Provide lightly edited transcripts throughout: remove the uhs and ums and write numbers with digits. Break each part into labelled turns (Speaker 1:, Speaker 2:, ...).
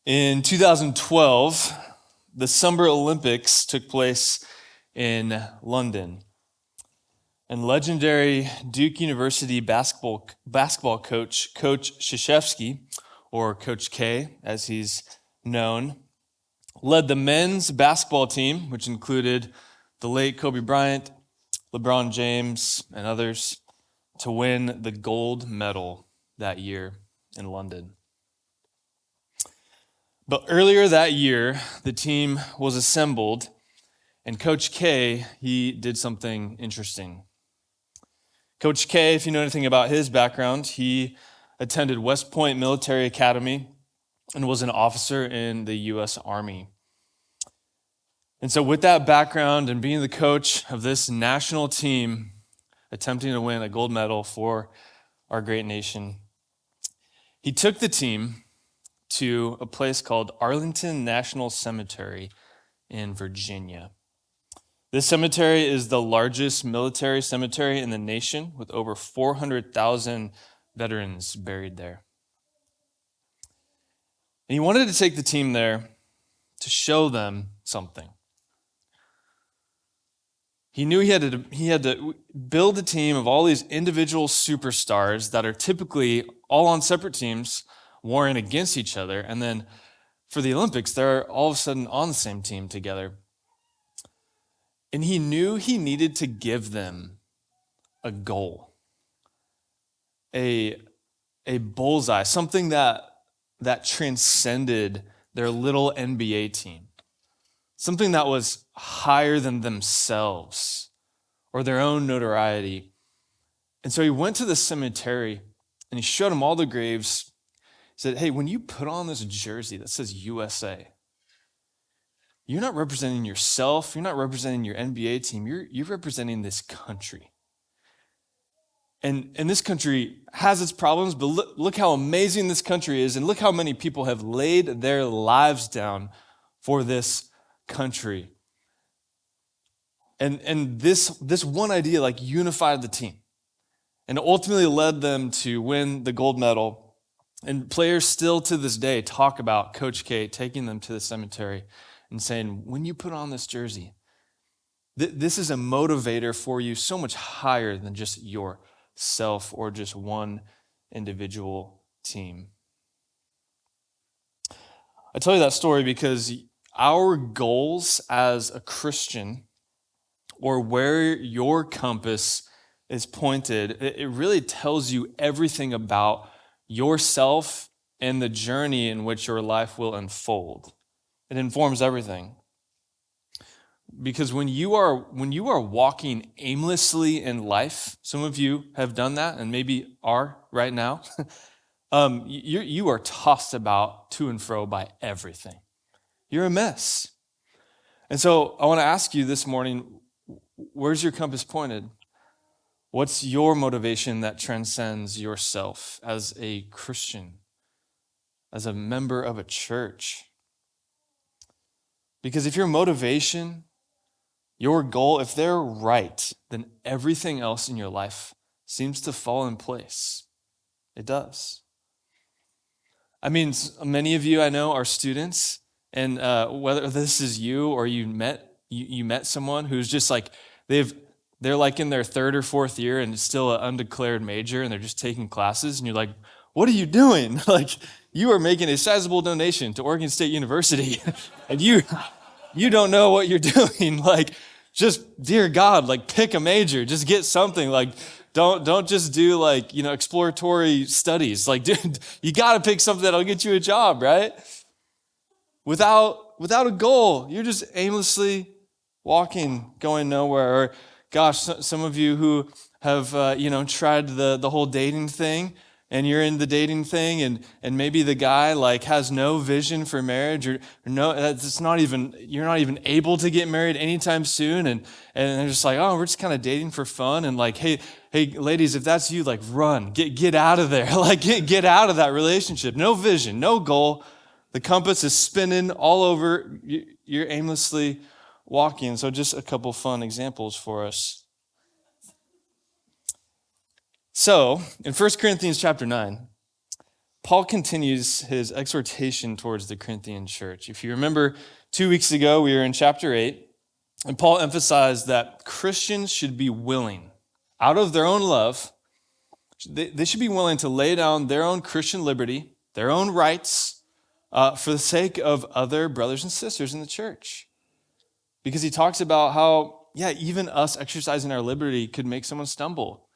Speaker 1: In 2012, the Summer Olympics took place in London. And legendary Duke University basketball coach, Coach Krzyzewski, or Coach K, as he's known, led the men's basketball team, which included the late Kobe Bryant, LeBron James, and others, to win the gold medal that year in London. But earlier that year, the team was assembled, and Coach K, he did something interesting. Coach K, if you know anything about his background, he attended West Point Military Academy and was an officer in the U.S. Army. And so with that background and being the coach of this national team, attempting to win a gold medal for our great nation, he took the team to a place called Arlington National Cemetery in Virginia. This cemetery is the largest military cemetery in the nation, with over 400,000 veterans buried there. And he wanted to take the team there to show them something. He knew he had to build a team of all these individual superstars that are typically all on separate teams, warring against each other, and then for the Olympics, they're all of a sudden on the same team together. And he knew he needed to give them a goal, a bullseye, something that transcended their little NBA team, something that was higher than themselves or their own notoriety. And so he went to the cemetery and he showed them all the graves. He said, hey, when you put on this jersey that says USA, you're not representing yourself. You're not representing your NBA team. You're representing this country. And this country has its problems, but look how amazing this country is, and look how many people have laid their lives down for this country. And this one idea unified the team and ultimately led them to win the gold medal. And players still to this day talk about Coach K taking them to the cemetery and saying, when you put on this jersey, this is a motivator for you so much higher than just yourself or just one individual team. I tell you that story because our goals as a Christian, or where your compass is pointed, it really tells you everything about yourself and the journey in which your life will unfold. It informs everything. Because when you are walking aimlessly in life, some of you have done that and maybe are right now, you are tossed about to and fro by everything. You're a mess. And so I want to ask you this morning, where's your compass pointed? What's your motivation that transcends yourself as a Christian, as a member of a church? Because if your motivation, your goal, if they're right, then everything else in your life seems to fall in place. It does. I mean, many of you I know are students, and whether this is you or you met someone who's just they're in their third or fourth year and it's still an undeclared major and they're just taking classes, and you're like, what are you doing? You are making a sizable donation to Oregon State University and you don't know what you're doing. Just, dear God, pick a major, just get something. Don't just do exploratory studies. Dude, you got to pick something that'll get you a job, right? Without a goal, you're just aimlessly walking, going nowhere. Or gosh, some of you who have tried the whole dating thing, and you're in the dating thing, and maybe the guy has no vision for marriage, or no, it's not even, you're not even able to get married anytime soon, and they're just oh, we're just kind of dating for fun, and hey ladies, if that's you, run, get out of there, get out of that relationship. No vision, no goal. The compass is spinning all over. You're aimlessly walking. So just a couple fun examples for us. So in 1 Corinthians chapter 9, Paul continues his exhortation towards the Corinthian church. If you remember, 2 weeks ago, we were in chapter 8, and Paul emphasized that Christians should be willing, out of their own love, they should be willing to lay down their own Christian liberty, their own rights, for the sake of other brothers and sisters in the church. Because he talks about how, even us exercising our liberty could make someone stumble.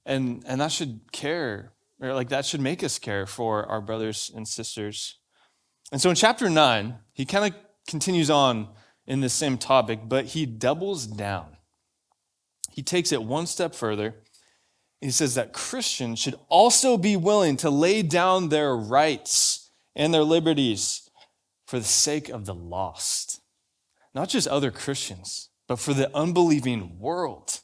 Speaker 1: And that should that should make us care for our brothers and sisters. And so in chapter 9, he kind of continues on in this same topic, but he doubles down. He takes it one step further. He says that Christians should also be willing to lay down their rights and their liberties for the sake of the lost. Not just other Christians, but for the unbelieving world.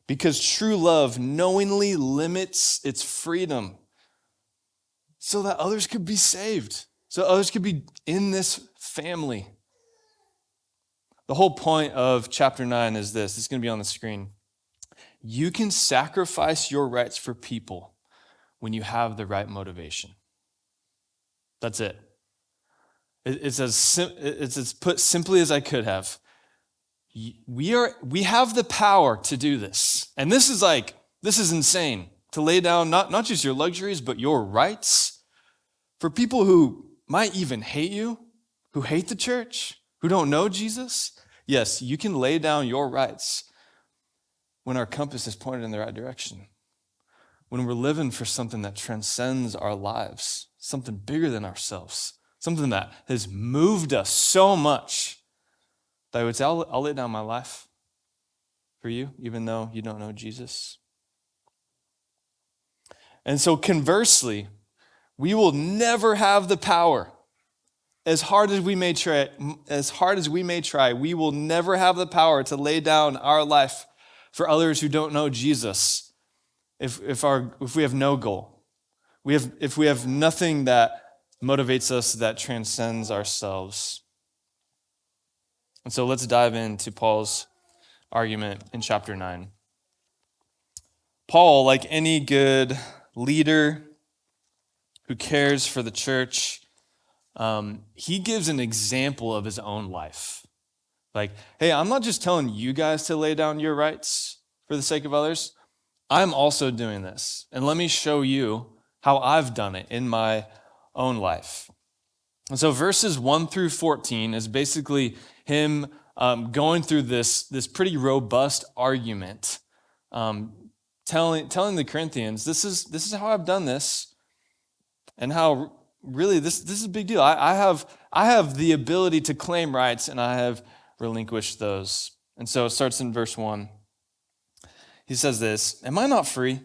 Speaker 1: Because true love knowingly limits its freedom so that others could be saved, so others could be in this family. The whole point of chapter 9 is this. It's going to be on the screen. You can sacrifice your rights for people when you have the right motivation. That's it. It's as put simply as I could have. We have the power to do this. And this is insane. To lay down not just your luxuries, but your rights for people who might even hate you, who hate the church, who don't know Jesus. Yes, you can lay down your rights when our compass is pointed in the right direction, when we're living for something that transcends our lives, something bigger than ourselves, something that has moved us so much that I would say, I'll lay down my life for you, even though you don't know Jesus. And so conversely, we will never have the power. As hard as we may try, we will never have the power to lay down our life for others who don't know Jesus if we have no goal. If we have nothing that motivates us that transcends ourselves. And so let's dive into Paul's argument in chapter 9. Paul, like any good leader who cares for the church, he gives an example of his own life. Like, hey, I'm not just telling you guys to lay down your rights for the sake of others. I'm also doing this. And let me show you how I've done it in my own life. And so verses 1 through 14 is basically him going through this pretty robust argument, telling the Corinthians, this is how I've done this, and how really this is a big deal. I have the ability to claim rights, and I have relinquished those. And so it starts in verse 1. He says this, am I not free?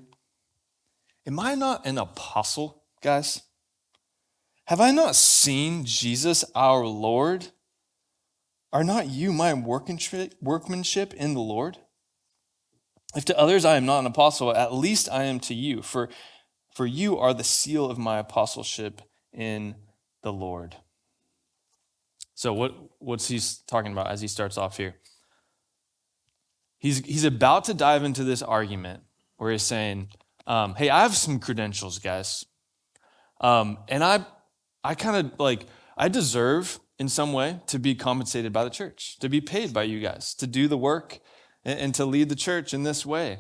Speaker 1: Am I not an apostle, guys? Have I not seen Jesus our Lord? Are not you my workmanship in the Lord? If to others I am not an apostle, at least I am to you, for you are the seal of my apostleship in the Lord. So what's he talking about as he starts off here? He's about to dive into this argument where he's saying, hey, I have some credentials, guys. And I kind of I deserve in some way to be compensated by the church, to be paid by you guys, to do the work and to lead the church in this way.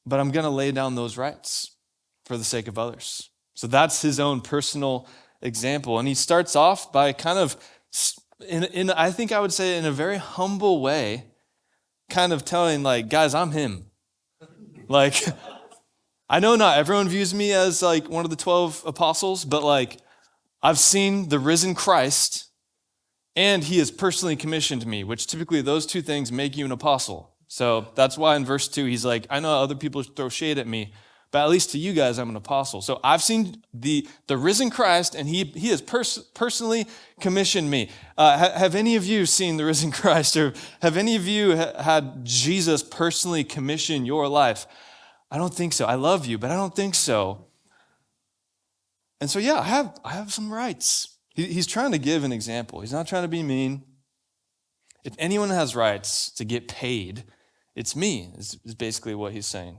Speaker 1: But I'm going to lay down those rights for the sake of others. So that's his own personal example. And he starts off by kind of, I think I would say in a very humble way, kind of telling guys, I'm him. I know not everyone views me as one of the 12 apostles, but I've seen the risen Christ and he has personally commissioned me, which typically those two things make you an apostle. So that's why in verse 2, he's like, I know other people throw shade at me, but at least to you guys, I'm an apostle. So I've seen the risen Christ and he has personally commissioned me. Have any of you seen the risen Christ, or have any of you had Jesus personally commission your life? I don't think so. I love you, but I don't think so. And so, I have some rights. He's trying to give an example. He's not trying to be mean. If anyone has rights to get paid, it's me, is basically what he's saying.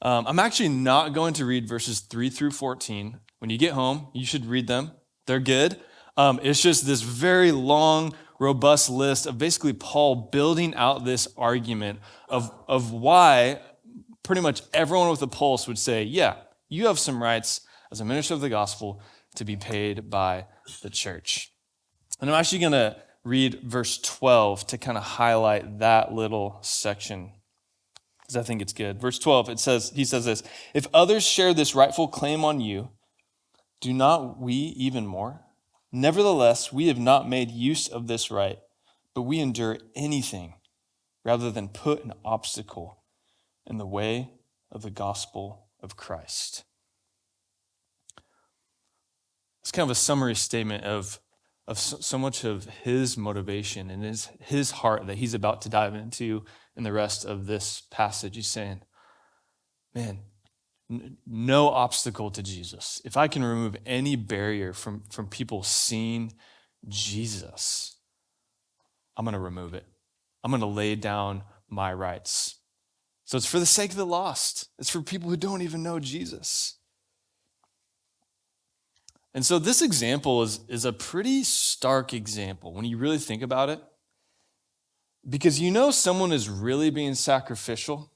Speaker 1: I'm actually not going to read verses 3 through 14. When you get home, you should read them. They're good. It's just this very long, robust list of basically Paul building out this argument of why pretty much everyone with a pulse would say, yeah, you have some rights as a minister of the gospel to be paid by the church. And I'm actually going to read verse 12 to kind of highlight that little section, because I think it's good. Verse 12, he says this, if others share this rightful claim on you, do not we even more? Nevertheless, we have not made use of this right, but we endure anything rather than put an obstacle in the way of the gospel of Christ. It's kind of a summary statement of so much of his motivation and his heart that he's about to dive into in the rest of this passage. He's saying, man, no obstacle to Jesus. If I can remove any barrier from people seeing Jesus, I'm going to remove it. I'm going to lay down my rights. So it's for the sake of the lost. It's for people who don't even know Jesus. And so this example is a pretty stark example when you really think about it. Because you know someone is really being sacrificial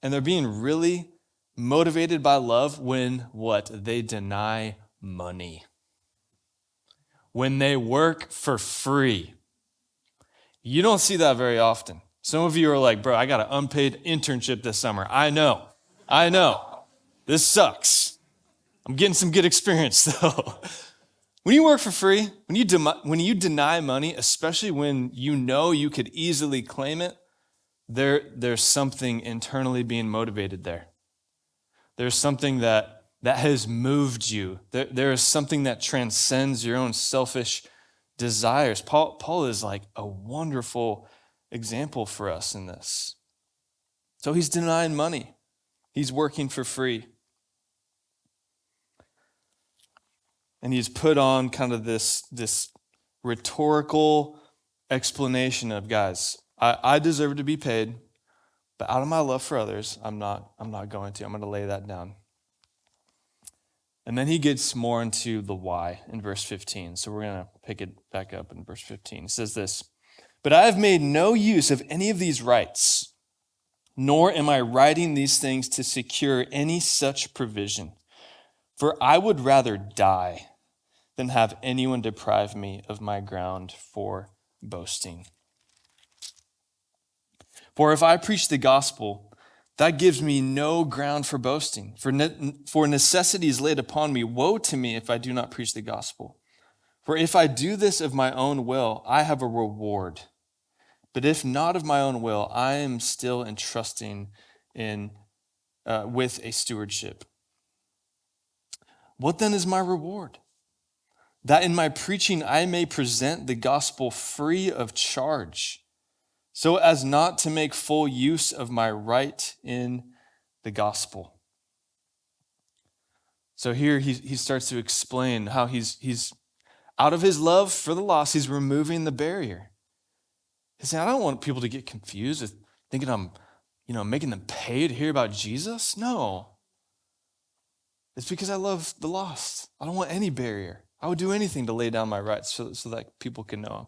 Speaker 1: and they're being really motivated by love when what? They deny money. When they work for free. You don't see that very often. Some of you are like, bro, I got an unpaid internship this summer. I know. This sucks. I'm getting some good experience though. When you work for free, when you deny money, especially when you know you could easily claim it, there's something internally being motivated there. There's something that has moved you. There is something that transcends your own selfish desires. Paul is like a wonderful example for us in this. So he's denying money. He's working for free. And he's put on kind of this rhetorical explanation of, guys, I deserve to be paid, but out of my love for others, I'm not going to. I'm going to lay that down. And then he gets more into the why in verse 15. So we're going to pick it back up in verse 15. It says this, but I have made no use of any of these rights, nor am I writing these things to secure any such provision. For I would rather die than have anyone deprive me of my ground for boasting. For if I preach the gospel, that gives me no ground for boasting. For necessity is laid upon me. Woe to me if I do not preach the gospel. For if I do this of my own will, I have a reward. But if not of my own will, I am still entrusting with a stewardship. What then is my reward? That in my preaching I may present the gospel free of charge, so as not to make full use of my right in the gospel. So here he starts to explain how he's out of his love for the lost, he's removing the barrier. He's saying, I don't want people to get confused with thinking I'm, making them pay to hear about Jesus. No. It's because I love the lost. I don't want any barrier. I would do anything to lay down my rights so that people can know him.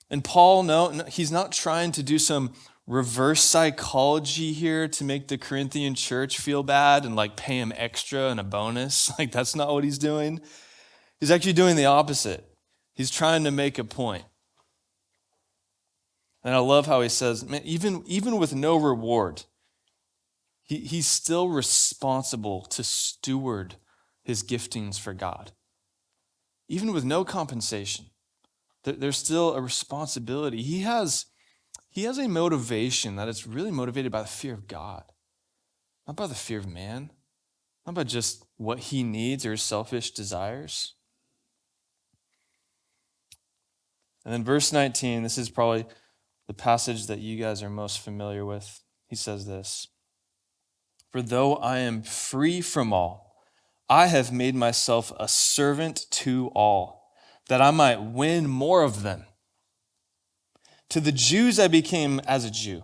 Speaker 1: And Paul, no, he's not trying to do some reverse psychology here to make the Corinthian church feel bad and like pay him extra and a bonus. Like that's not what he's doing. He's actually doing the opposite. He's trying to make a point. And I love how he says, man, even with no reward, he's still responsible to steward his giftings for God. Even with no compensation, there's still a responsibility. He has a motivation that is really motivated by the fear of God, not by the fear of man, not by just what he needs or his selfish desires. And then verse 19, this is probably the passage that you guys are most familiar with. He says this, for though I am free from all, I have made myself a servant to all, that I might win more of them. To the Jews I became as a Jew,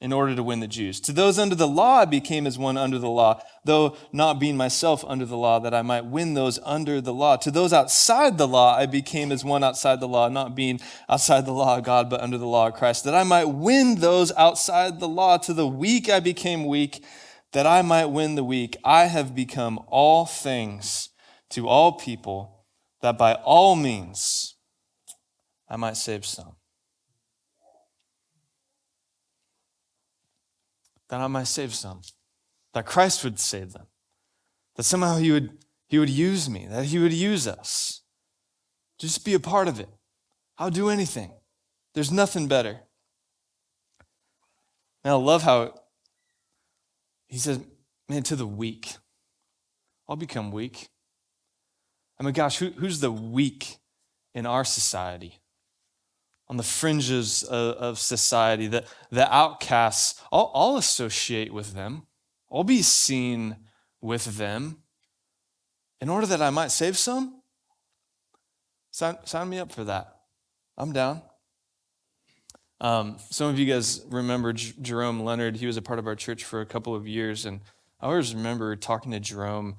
Speaker 1: in order to win the Jews. To those under the law, I became as one under the law, though not being myself under the law, that I might win those under the law. To those outside the law, I became as one outside the law, not being outside the law of God, but under the law of Christ, that I might win those outside the law. To the weak, I became weak, that I might win the weak. I have become all things to all people, that by all means I might save some. That I might save some, that Christ would save them, that somehow he would use me, that he would use us. Just be a part of it. I'll do anything. There's nothing better. And I love how he says, man, to the weak, I'll become weak. I mean, gosh, who's the weak in our society? On the fringes of society, the outcasts, I'll associate with them. I'll be seen with them in order that I might save some. Sign me up for that. I'm down. Some of you guys remember Jerome Leonard. He was a part of our church for a couple of years, and I always remember talking to Jerome.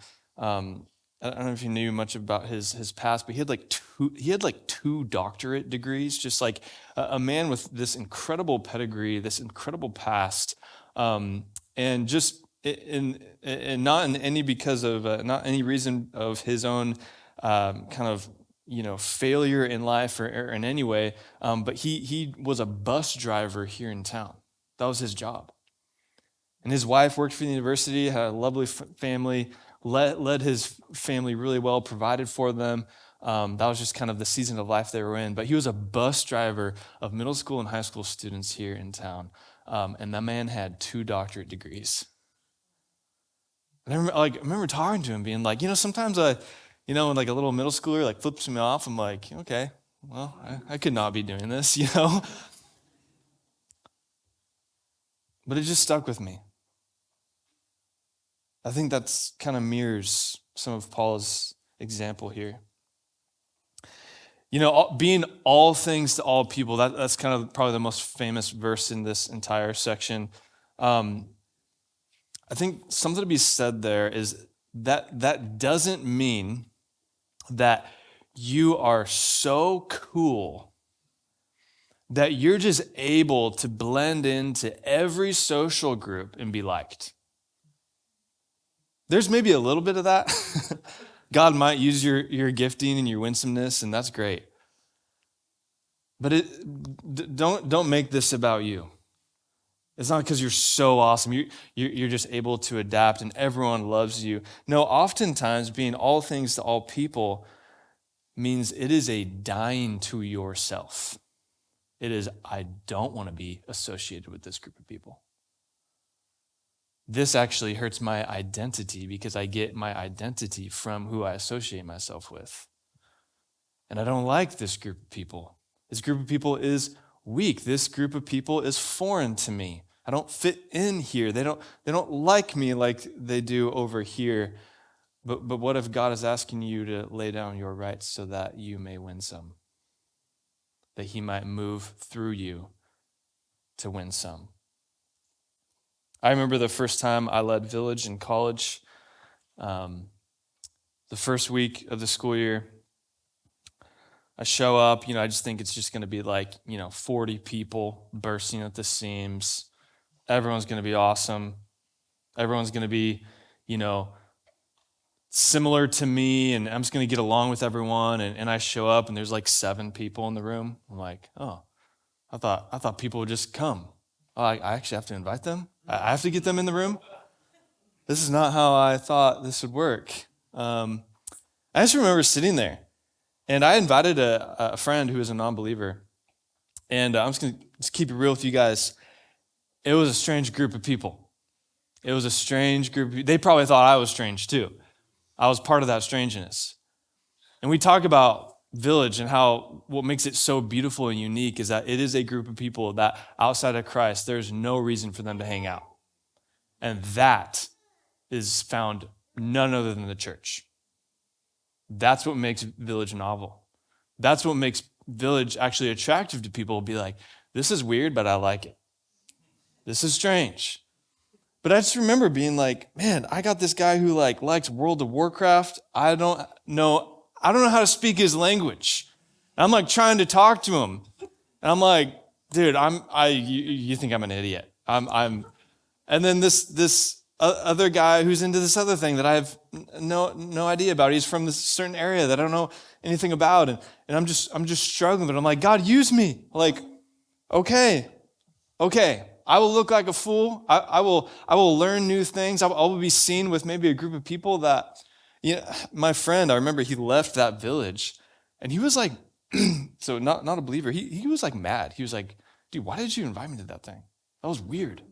Speaker 1: I don't know if you knew much about his past, but he had like two doctorate degrees, just like a man with this incredible pedigree, this incredible past, and just not in any because of not any reason of his own kind of failure in life or in any way, but he was a bus driver here in town. That was his job, and his wife worked for the university, had a lovely family. Led his family really well, provided for them. That was just kind of the season of life they were in. But he was a bus driver of middle school and high school students here in town. And that man had 2 doctorate degrees. And I remember talking to him, being like, sometimes when like a little middle schooler flips me off, I'm like, okay, well, I could not be doing this, But it just stuck with me. I think that's kind of mirrors some of Paul's example here. Being all things to all people, that's kind of probably the most famous verse in this entire section. I think something to be said there is that doesn't mean that you are so cool that you're just able to blend into every social group and be liked. There's maybe a little bit of that. God might use your gifting and your winsomeness, and that's great. But don't make this about you. It's not because you're so awesome. You're just able to adapt and everyone loves you. No, oftentimes being all things to all people means it is a dying to yourself. It is, I don't want to be associated with this group of people. This actually hurts my identity because I get my identity from who I associate myself with. And I don't like this group of people. This group of people is weak. This group of people is foreign to me. I don't fit in here. They don't like me like they do over here. But what if God is asking you to lay down your rights so that you may win some? That he might move through you to win some. I remember the first time I led Village in college. The first week of the school year, I show up, I just think it's just going to be 40 people bursting at the seams. Everyone's going to be awesome. Everyone's going to be, similar to me, and I'm just going to get along with everyone. And I show up, and there's 7 people in the room. I'm like, oh, I thought people would just come. Oh, I actually have to invite them? I have to get them in the room? This is not how I thought this would work. I just remember sitting there, and I invited a friend who was a non-believer. And I'm just going to keep it real with you guys. It was a strange group of people. It was a strange group of people. They probably thought I was strange too. I was part of that strangeness. And we talk about Village and how what makes it so beautiful and unique is that it is a group of people that outside of Christ, there's no reason for them to hang out. And that is found none other than the church. That's what makes Village novel. That's what makes Village actually attractive to people. Be like, this is weird, but I like it. This is strange. But I just remember being like, man, I got this guy who likes World of Warcraft. I don't know how to speak his language. I'm like trying to talk to him. And I'm like, dude, you think I'm an idiot. And then this other guy who's into this other thing that I have no idea about. He's from this certain area that I don't know anything about. And I'm just struggling, but I'm like, God, use me. Like, okay. I will look like a fool. I will learn new things. I will be seen with maybe a group of people that, my friend, I remember he left that village and he was like, so not a believer. He was like mad. He was like, dude, why did you invite me to that thing? That was weird.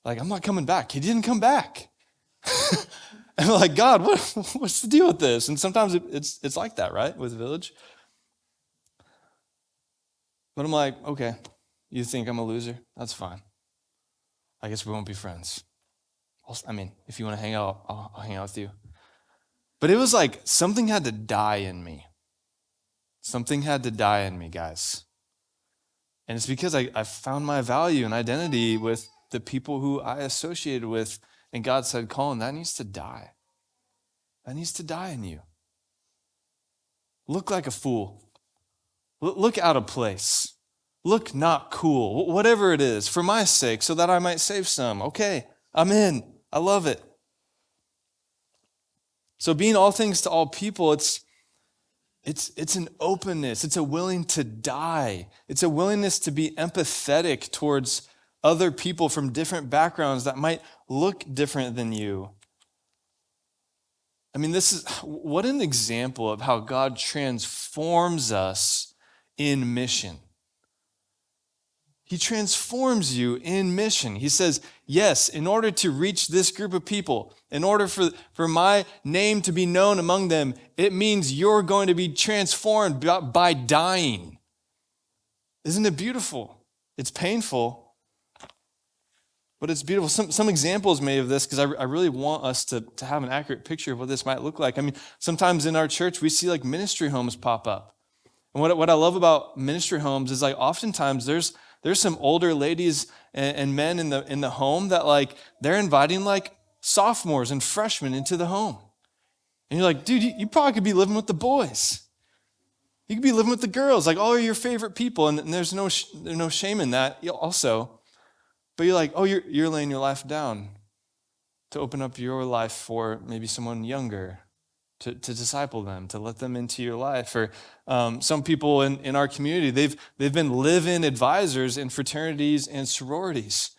Speaker 1: Like, I'm not coming back. He didn't come back. And I'm like, God, what's the deal with this? And sometimes it's like that, right? With Village. But I'm like, okay, you think I'm a loser? That's fine. I guess we won't be friends. If you want to hang out, I'll hang out with you. But it was like something had to die in me. Something had to die in me, guys. And it's because I found my value and identity with the people who I associated with. And God said, Colin, that needs to die. That needs to die in you. Look like a fool. Look out of place. Look not cool. Whatever it is, for my sake, so that I might save some. Okay, I'm in. I love it. So being all things to all people, it's an openness. It's a willing to die. It's a willingness to be empathetic towards other people from different backgrounds that might look different than you. This is what an example of how God transforms us in mission. He transforms you in mission. He says, yes, in order to reach this group of people, in order for my name to be known among them, it means you're going to be transformed by dying. Isn't it beautiful? It's painful, but it's beautiful. Some examples made of this, because I really want us to have an accurate picture of what this might look like. Sometimes in our church, we see ministry homes pop up. And what I love about ministry homes is oftentimes there's some older ladies and men in the home that they're inviting sophomores and freshmen into the home. And you're like, dude, you probably could be living with the boys. You could be living with the girls, all your favorite people. And there's no shame in that also. But you're like, oh, you're laying your life down to open up your life for maybe someone younger, to disciple them, to let them into your life. Or some people in our community, they've been live-in advisors in fraternities and sororities.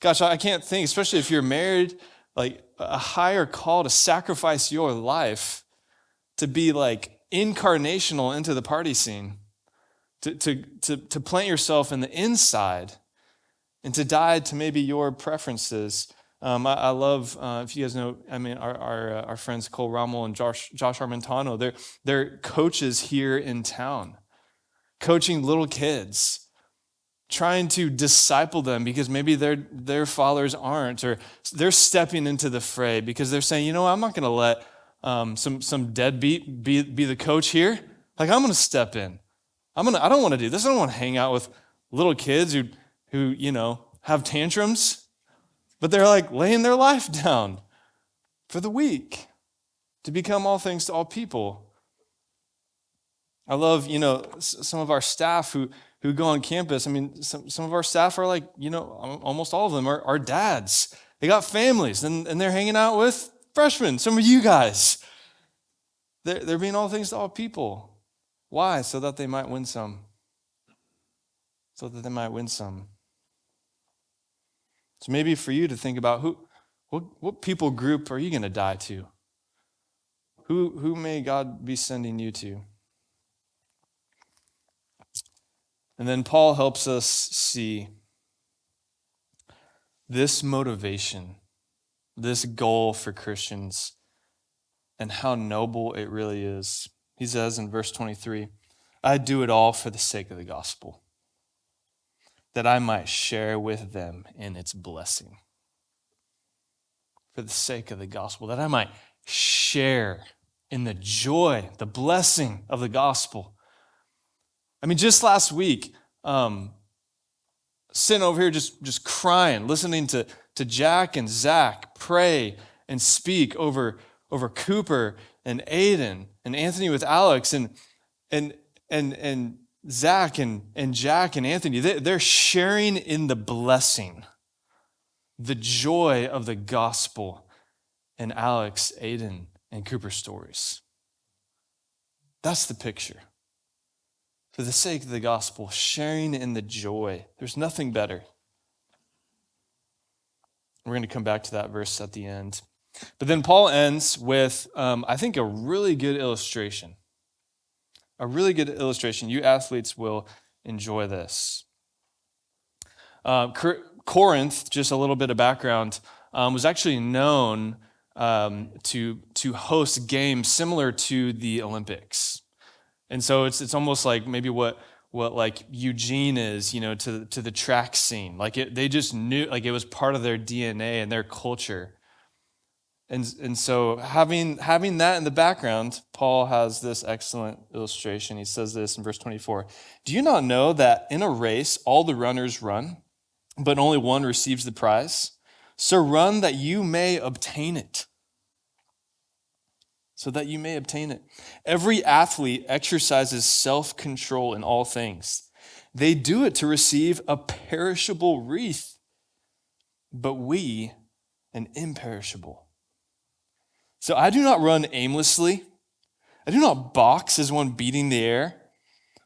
Speaker 1: Gosh, I can't think, especially if you're married, a higher call to sacrifice your life to be incarnational into the party scene, to plant yourself in the inside and to die to maybe your preferences. I love, if you guys know, our friends Cole Rommel and Josh Armentano, they're coaches here in town, coaching little kids, trying to disciple them because maybe their fathers aren't, or they're stepping into the fray because they're saying, I'm not going to let some deadbeat be the coach here. I'm going to step in. I don't want to do this. I don't want to hang out with little kids who have tantrums. But they're laying their life down for the week to become all things to all people. I love, some of our staff who go on campus. Some of our staff are almost all of them are dads. They got families and they're hanging out with freshmen. Some of you guys, they're being all things to all people. Why? So that they might win some. So maybe for you to think about what people group are you going to die to? Who may God be sending you to? And then Paul helps us see this motivation, this goal for Christians, and how noble it really is. He says in verse 23, I do it all for the sake of the gospel, that I might share with them in its blessing. For the sake of the gospel, that I might share in the joy, the blessing of the gospel. Just last week, sitting over here just crying, listening to Jack and Zach pray and speak over Cooper and Aiden and Anthony with Alex and Zach and Jack and Anthony. They're sharing in the blessing, the joy of the gospel in Alex, Aiden, and Cooper stories. That's the picture. For the sake of the gospel, sharing in the joy. There's nothing better. We're going to come back to that verse at the end. But then Paul ends with, I think, a really good illustration. A really good illustration. You athletes will enjoy this. Corinth, just a little bit of background, was actually known to host games similar to the Olympics. And so it's almost like maybe what like Eugene is, to the track scene. Like they just knew, like it was part of their DNA and their culture. And so having that in the background, Paul has this excellent illustration. He says this in verse 24. Do you not know that in a race all the runners run, but only one receives the prize? So run that you may obtain it. So that you may obtain it. Every athlete exercises self-control in all things. They do it to receive a perishable wreath, but we an imperishable. So I do not run aimlessly. I do not box as one beating the air,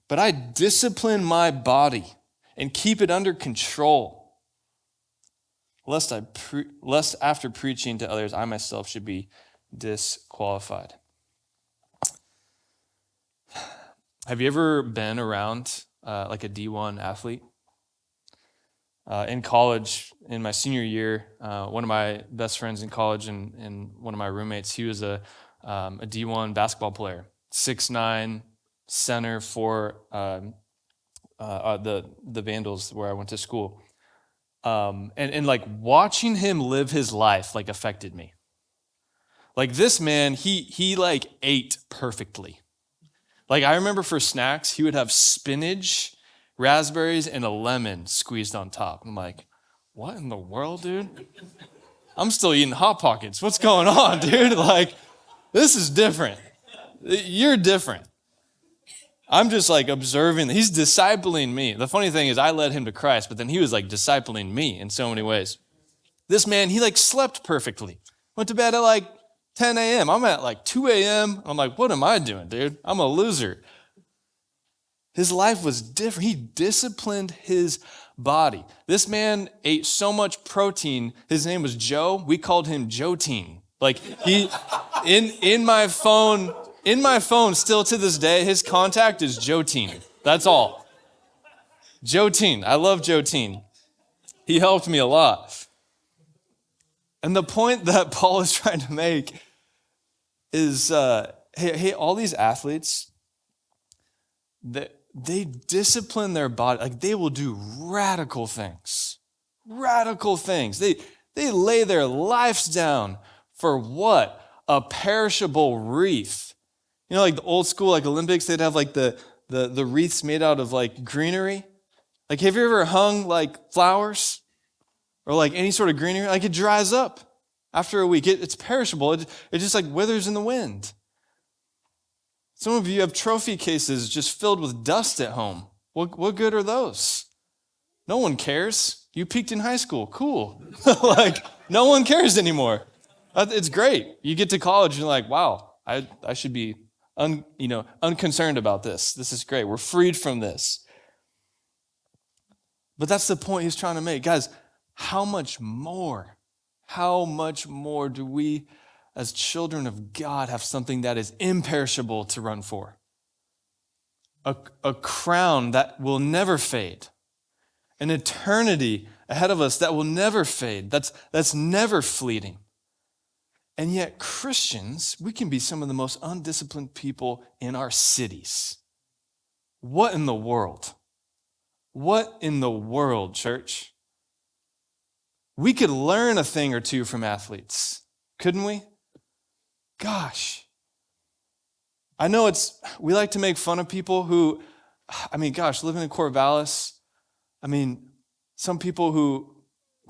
Speaker 1: but I discipline my body and keep it under control, lest after preaching to others, I myself should be disqualified. Have you ever been around like a D1 athlete? In college, in my senior year, one of my best friends in college and one of my roommates, he was a D1 basketball player, 6'9", center for the Vandals where I went to school. And like watching him live his life like affected me. Like this man, he like ate perfectly. Like I remember for snacks, he would have spinach, raspberries, and a lemon squeezed on top. I'm like, what in the world, dude? I'm still eating Hot Pockets. What's going on, dude? Like, this is different. You're different. I'm just like observing. He's discipling me. The funny thing is I led him to Christ, but then he was like discipling me in so many ways. This man, he like slept perfectly. Went to bed at like 10 a.m. I'm at like 2 a.m. I'm like, what am I doing, dude? I'm a loser. His life was different. He disciplined his body. This man ate so much protein. His name was Joe. We called him Joe-teen. Like he, in my phone, still to this day, his contact is Joe-teen. That's all. Joe-teen. I love Joe-teen. He helped me a lot. And the point that Paul is trying to make is, hey, all these athletes, they discipline their body. Like they will do radical things. Radical things. They lay their lives down for what? A perishable wreath. Like the old school, like Olympics, they'd have like the wreaths made out of like greenery. Like have you ever hung like flowers or like any sort of greenery? Like it dries up after a week. It's perishable. It just like withers in the wind. Some of you have trophy cases just filled with dust at home. What good are those? No one cares. You peaked in high school. Cool. Like no one cares anymore. It's great. You get to college and you're like, wow, I should be unconcerned about this. This is great. We're freed from this. But that's the point he's trying to make. Guys, how much more do we as children of God have something that is imperishable to run for? A crown that will never fade. An eternity ahead of us that will never fade. That's never fleeting. And yet Christians, we can be some of the most undisciplined people in our cities. What in the world? What in the world, church? We could learn a thing or two from athletes, couldn't we? Gosh. I know we like to make fun of people who, living in Corvallis, some people who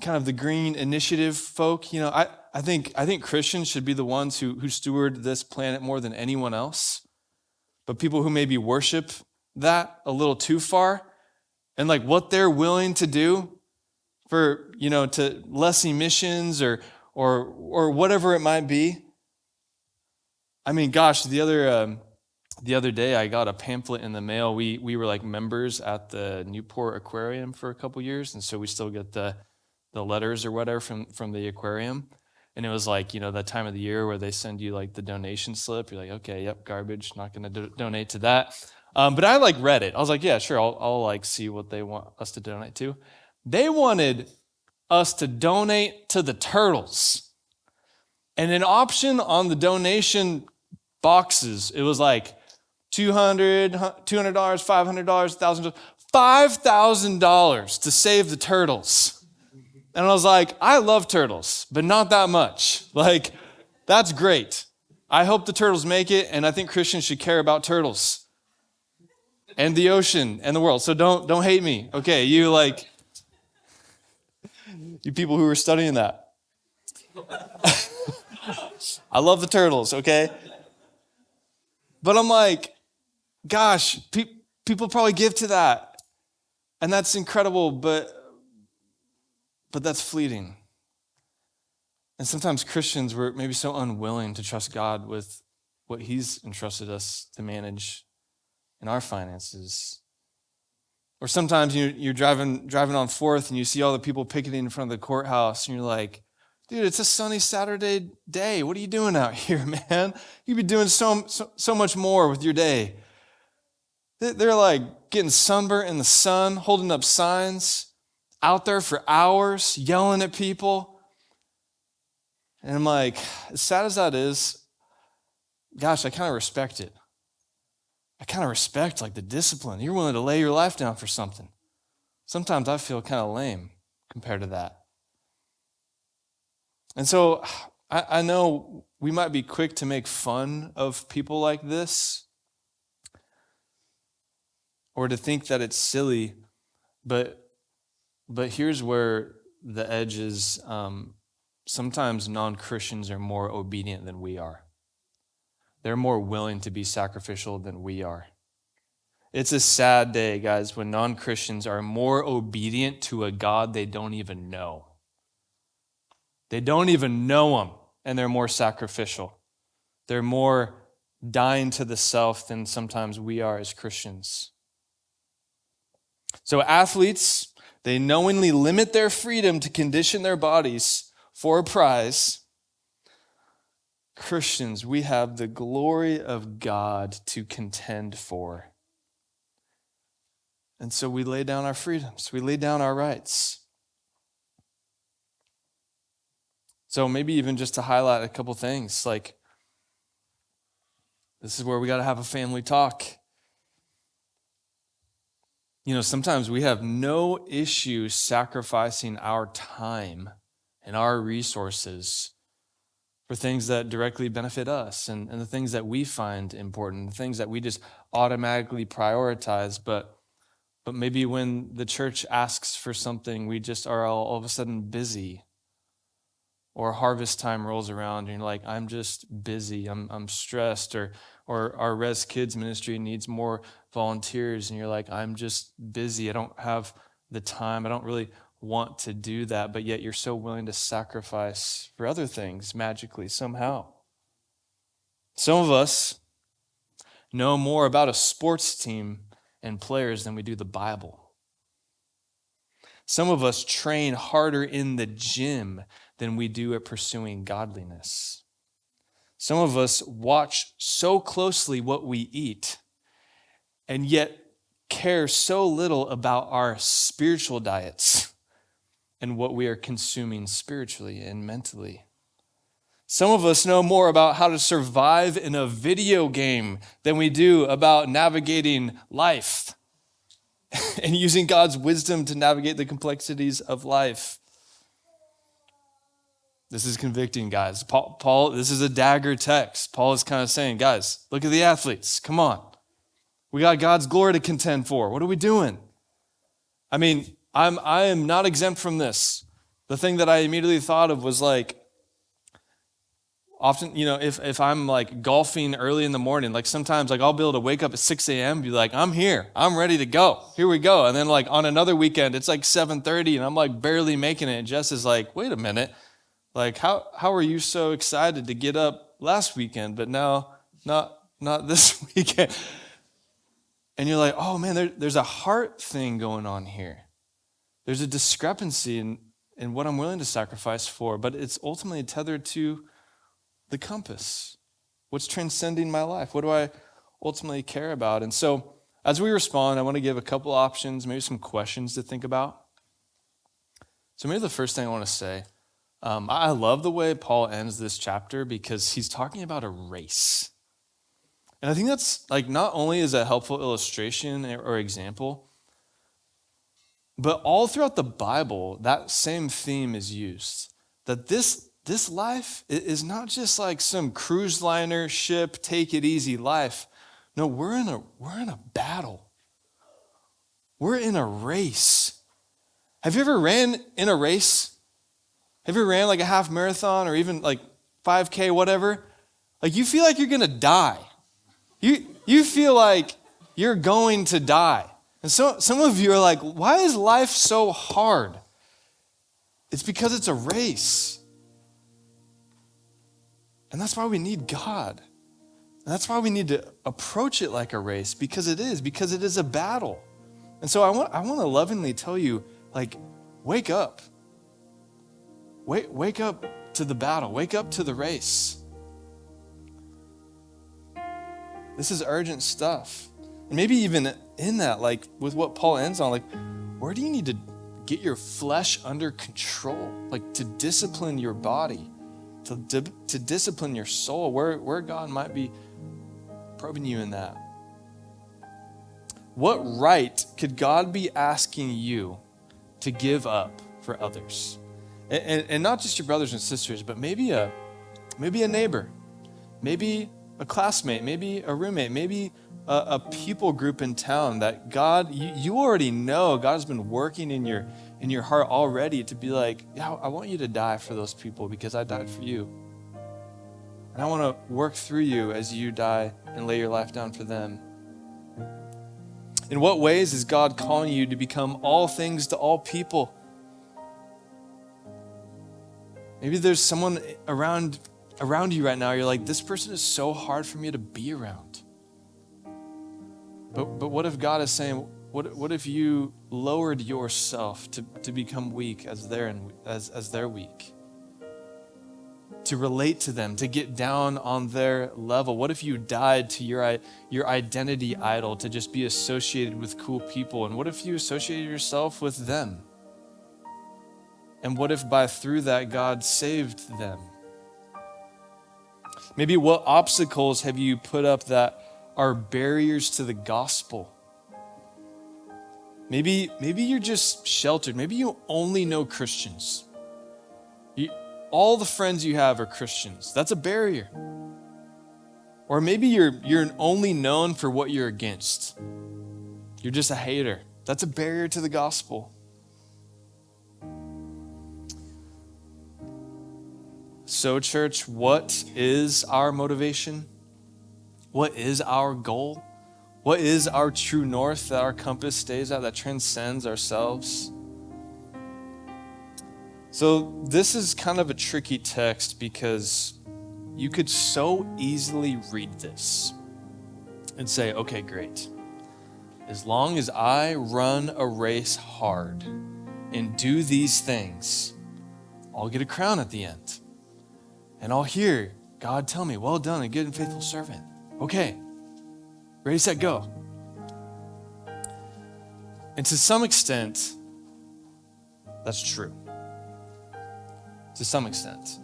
Speaker 1: kind of the green initiative folk, I think Christians should be the ones who steward this planet more than anyone else. But people who maybe worship that a little too far, and like what they're willing to do for, to less emissions or whatever it might be. I mean, gosh, the other day I got a pamphlet in the mail. We were like members at the Newport Aquarium for a couple years, and so we still get the letters or whatever from the aquarium. And it was like, that time of the year where they send you like the donation slip. You're like, okay, yep, garbage, not going to donate to that. But I like read it. I was like, yeah, sure, I'll like see what they want us to donate to. They wanted us to donate to the turtles. And an option on the donation boxes, it was like $200, $500, $1,000, $5,000 to save the turtles. And I was like, I love turtles, but not that much. Like, that's great. I hope the turtles make it, and I think Christians should care about turtles and the ocean and the world. So don't hate me. Okay, you people who are studying that. I love the turtles, okay? But I'm like, gosh, people probably give to that. And that's incredible, but that's fleeting. And sometimes Christians were maybe so unwilling to trust God with what he's entrusted us to manage in our finances. Or sometimes you're driving on 4th and you see all the people picketing in front of the courthouse and you're like, dude, it's a sunny Saturday day. What are you doing out here, man? You'd be doing so much more with your day. They're like getting sunburnt in the sun, holding up signs, out there for hours, yelling at people. And I'm like, as sad as that is, gosh, I kind of respect it. I kind of respect like the discipline. You're willing to lay your life down for something. Sometimes I feel kind of lame compared to that. And so I know we might be quick to make fun of people like this or to think that it's silly, but here's where the edge is. Sometimes non-Christians are more obedient than we are. They're more willing to be sacrificial than we are. It's a sad day, guys, when non-Christians are more obedient to a God they don't even know. They don't even know him, and they're more sacrificial. They're more dying to the self than sometimes we are as Christians. So athletes, they knowingly limit their freedom to condition their bodies for a prize. Christians, we have the glory of God to contend for. And so we lay down our freedoms. We lay down our rights. So maybe even just to highlight a couple things, like this is where we got to have a family talk. Sometimes we have no issue sacrificing our time and our resources for things that directly benefit us and the things that we find important, the things that we just automatically prioritize. But maybe when the church asks for something, we just are all of a sudden busy. Or harvest time rolls around and you're like, I'm just busy, I'm stressed, or our Res Kids ministry needs more volunteers, and you're like, I'm just busy, I don't have the time, I don't really want to do that, but yet you're so willing to sacrifice for other things magically, somehow. Some of us know more about a sports team and players than we do the Bible. Some of us train harder in the gym than we do at pursuing godliness. Some of us watch so closely what we eat and yet care so little about our spiritual diets and what we are consuming spiritually and mentally. Some of us know more about how to survive in a video game than we do about navigating life and using God's wisdom to navigate the complexities of life. This is convicting, guys. Paul, this is a dagger text. Paul is kind of saying, guys, look at the athletes. Come on. We got God's glory to contend for. What are we doing? I mean, I am not exempt from this. The thing that I immediately thought of was like, often, if I'm like golfing early in the morning, like sometimes like I'll be able to wake up at 6 a.m. be like, I'm here, I'm ready to go. Here we go. And then like on another weekend, it's like 7:30 and I'm like barely making it. And Jess is like, wait a minute. Like, how are you so excited to get up last weekend, but now not this weekend? And you're like, oh man, there's a heart thing going on here. There's a discrepancy in what I'm willing to sacrifice for, but it's ultimately tethered to the compass. What's transcending my life? What do I ultimately care about? And so as we respond, I want to give a couple options, maybe some questions to think about. So maybe the first thing I want to say, I love the way Paul ends this chapter because he's talking about a race. And I think that's like not only is a helpful illustration or example, but all throughout the Bible, that same theme is used. That this life is not just like some cruise liner ship, take it easy life. No, we're in a battle. We're in a race. Have you ever ran in a race? Have you ever ran like a half marathon or even like 5K, whatever? Like you feel like you're gonna die. You feel like you're going to die. And so some of you are like, why is life so hard? It's because it's a race. And that's why we need God. And that's why we need to approach it like a race, because it is a battle. And so I want to lovingly tell you, like, wake up. Wake up to the battle. Wake up to the race. This is urgent stuff. And maybe even in that, like with what Paul ends on, like, where do you need to get your flesh under control? Like to discipline your body, to discipline your soul, where God might be probing you in that. What right could God be asking you to give up for others? And not just your brothers and sisters, but maybe a neighbor, maybe a classmate, maybe a roommate, maybe a people group in town that God, you already know God has been working in your heart already to be like, yeah, I want you to die for those people because I died for you. And I want to work through you as you die and lay your life down for them. In what ways is God calling you to become all things to all people? Maybe there's someone around you right now, you're like, this person is so hard for me to be around. But what if God is saying, what if you lowered yourself to become weak as they're weak? To relate to them, to get down on their level. What if you died to your identity idol to just be associated with cool people? And what if you associated yourself with them? And what if through that God saved them? Maybe what obstacles have you put up that are barriers to the gospel? Maybe you're just sheltered. Maybe you only know Christians. All the friends you have are Christians. That's a barrier. Or maybe you're only known for what you're against. You're just a hater. That's a barrier to the gospel. So, church, what is our motivation? What is our goal? What is our true north that our compass stays at, that transcends ourselves? So this is kind of a tricky text because you could so easily read this and say, okay, great. As long as I run a race hard and do these things, I'll get a crown at the end. And I'll hear God tell me, well done, a good and faithful servant. Okay, ready, set, go. And to some extent, that's true. To some extent.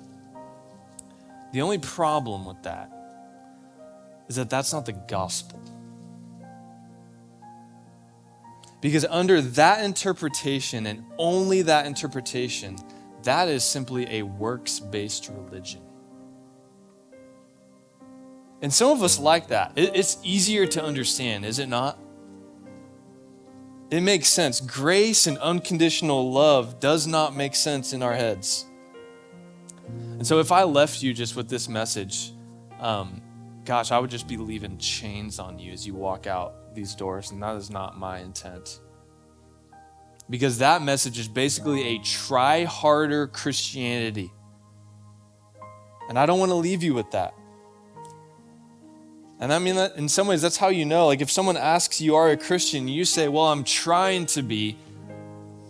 Speaker 1: The only problem with that is that that's not the gospel. Because under that interpretation, and only that interpretation, that is simply a works-based religion. And some of us like that. It's easier to understand, is it not? It makes sense. Grace and unconditional love does not make sense in our heads. And so if I left you just with this message, gosh, I would just be leaving chains on you as you walk out these doors, and that is not my intent. Because that message is basically a try harder Christianity. And I don't want to leave you with that. And I mean, that in some ways, that's how you know. Like if someone asks you are a Christian, you say, well, I'm trying to be.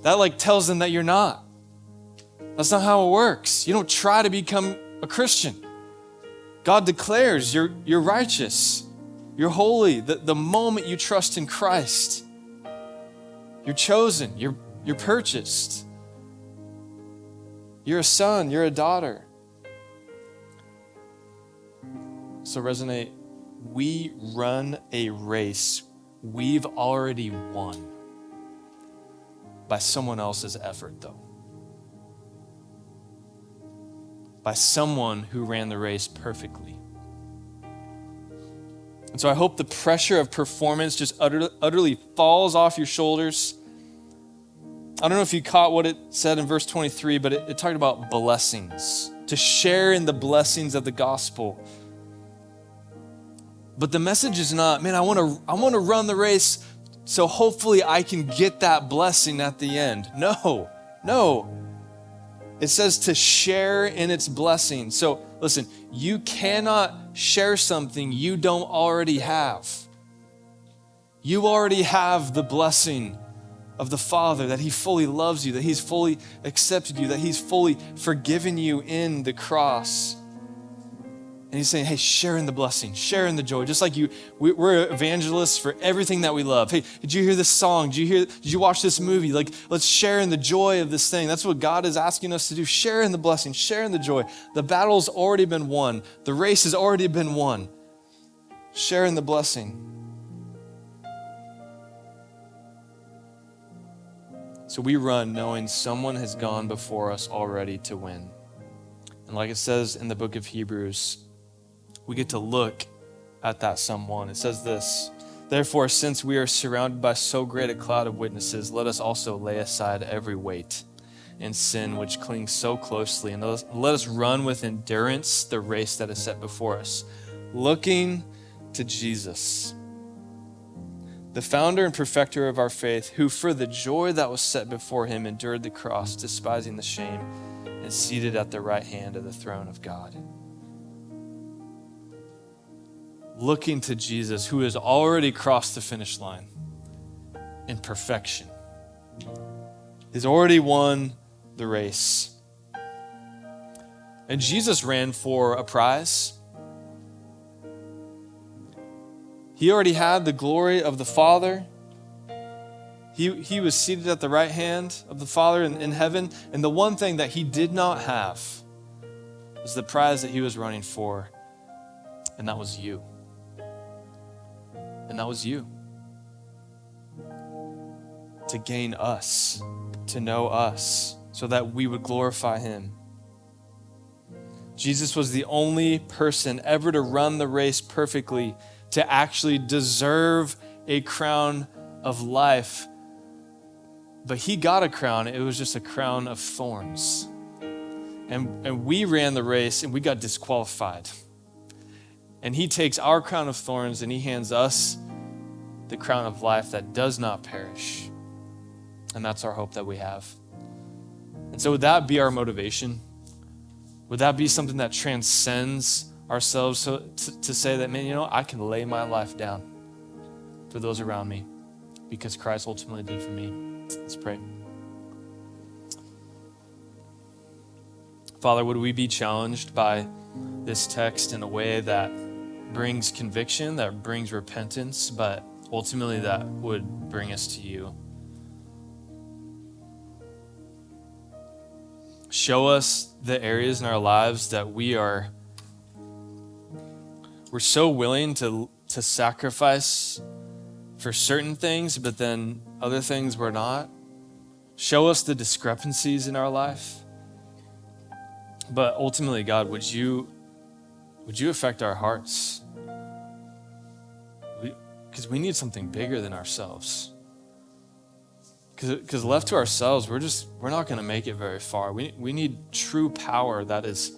Speaker 1: That like tells them that you're not. That's not how it works. You don't try to become a Christian. God declares you're righteous. You're holy. The moment you trust in Christ, you're chosen. You're purchased. You're a son. You're a daughter. So Resonate, we run a race we've already won by someone else's effort, though. By someone who ran the race perfectly. And so I hope the pressure of performance just utterly falls off your shoulders. I don't know if you caught what it said in verse 23, but it talked about blessings, to share in the blessings of the gospel. But the message is not, man, I want to run the race so hopefully I can get that blessing at the end. No. It says to share in its blessing. So listen, you cannot share something you don't already have. You already have the blessing of the Father, that he fully loves you, that he's fully accepted you, that he's fully forgiven you in the cross. And he's saying, hey, share in the blessing, share in the joy. Just like we're evangelists for everything that we love. Hey, did you hear this song? Did you watch this movie? Like, let's share in the joy of this thing. That's what God is asking us to do. Share in the blessing, share in the joy. The battle's already been won. The race has already been won. Share in the blessing. So we run knowing someone has gone before us already to win. And like it says in the book of Hebrews, we get to look at that someone. It says this, therefore, since we are surrounded by so great a cloud of witnesses, let us also lay aside every weight and sin which clings so closely, and let us run with endurance the race that is set before us, looking to Jesus, the founder and perfecter of our faith, who for the joy that was set before him endured the cross, despising the shame, and seated at the right hand of the throne of God. Looking to Jesus, who has already crossed the finish line in perfection. He's already won the race. And Jesus ran for a prize. He already had the glory of the Father. He was seated at the right hand of the Father in heaven. And the one thing that he did not have was the prize that he was running for, and that was you. And that was you. To gain us, to know us, so that we would glorify him. Jesus was the only person ever to run the race perfectly, to actually deserve a crown of life. But he got a crown. It was just a crown of thorns. And we ran the race and we got disqualified. And he takes our crown of thorns and he hands us the crown of life that does not perish. And that's our hope that we have. And so would that be our motivation? Would that be something that transcends ourselves to say that, man, I can lay my life down for those around me because Christ ultimately did for me? Let's pray. Father, would we be challenged by this text in a way that brings conviction, that brings repentance, but ultimately that would bring us to you. Show us the areas in our lives that we're so willing to sacrifice for certain things, but then other things we're not. Show us the discrepancies in our life. But ultimately, God, would you affect our hearts? Because we need something bigger than ourselves. Because left to ourselves, we're not going to make it very far. We need true power that is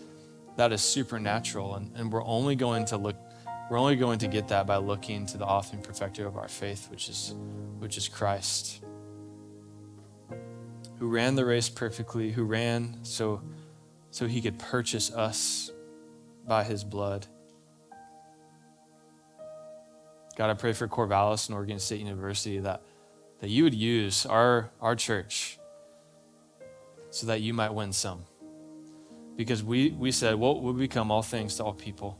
Speaker 1: supernatural, and we're only going to get that by looking to the author and perfecter of our faith, which is Christ, who ran the race perfectly, who ran so he could purchase us by his blood. God, I pray for Corvallis and Oregon State University that you would use our church so that you might win some. Because we said, we'll become all things to all people.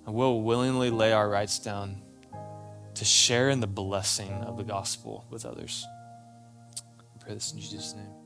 Speaker 1: And we'll willingly lay our rights down to share in the blessing of the gospel with others. I pray this in Jesus' name.